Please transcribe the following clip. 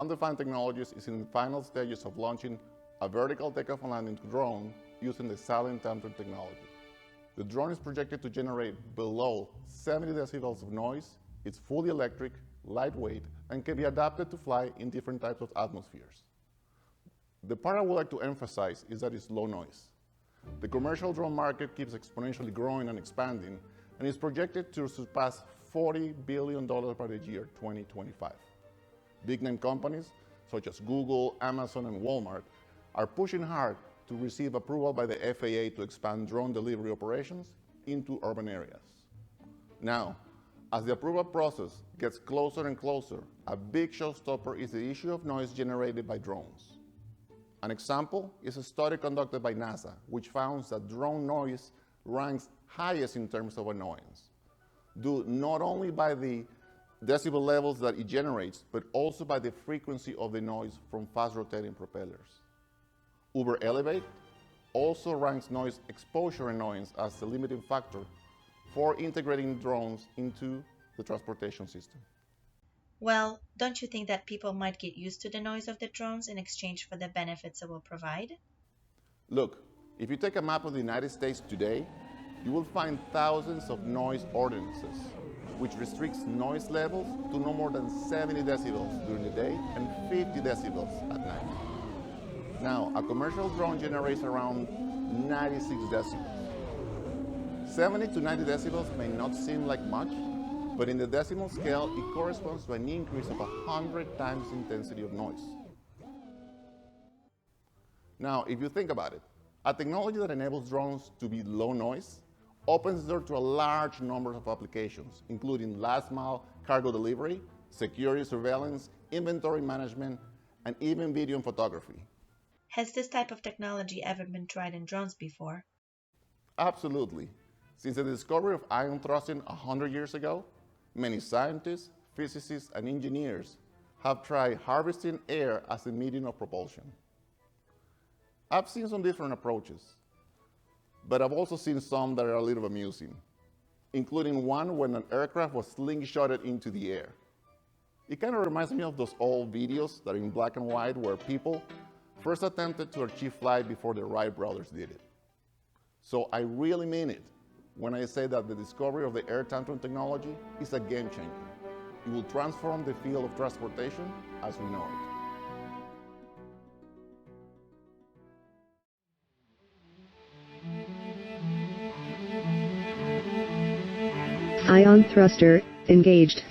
Undefined Technologies is in the final stages of launching a vertical takeoff and landing drone using the Air Tantrum technology. The drone is projected to generate below 70 decibels of noise. It's fully electric, lightweight, and can be adapted to fly in different types of atmospheres. The part I would like to emphasize is that it's low noise. The commercial drone market keeps exponentially growing and expanding, and is projected to surpass $40 billion by the year 2025. Big-name companies such as Google, Amazon, and Walmart are pushing hard to receive approval by the FAA to expand drone delivery operations into urban areas. Now, as the approval process gets closer and closer, a big showstopper is the issue of noise generated by drones. An example is a study conducted by NASA, which found that drone noise ranks highest in terms of annoyance, due not only by the decibel levels that it generates, but also by the frequency of the noise from fast-rotating propellers. Uber Elevate also ranks noise exposure annoyance as the limiting factor for integrating drones into the transportation system. Well, don't you think that people might get used to the noise of the drones in exchange for the benefits it will provide? Look, if you take a map of the United States today, you will find thousands of noise ordinances, which restricts noise levels to no more than 70 decibels during the day and 50 decibels at night. Now, a commercial drone generates around 96 decibels. 70 to 90 decibels may not seem like much, but in the decimal scale, it corresponds to an increase of 100 times the intensity of noise. Now, if you think about it, a technology that enables drones to be low noise opens the door to a large number of applications, including last-mile cargo delivery, security surveillance, inventory management, and even video and photography. Has this type of technology ever been tried in drones before? Absolutely. Since the discovery of ion thrusting 100 years ago, many scientists, physicists, and engineers have tried harvesting air as a medium of propulsion. I've seen some different approaches, but I've also seen some that are a little amusing, including one when an aircraft was slingshotted into the air. It kind of reminds me of those old videos that are in black and white where people first attempted to achieve flight before the Wright brothers did it. So I really mean it when I say that the discovery of the Air Tantrum technology is a game changer. It will transform the field of transportation as we know it. Ion thruster engaged.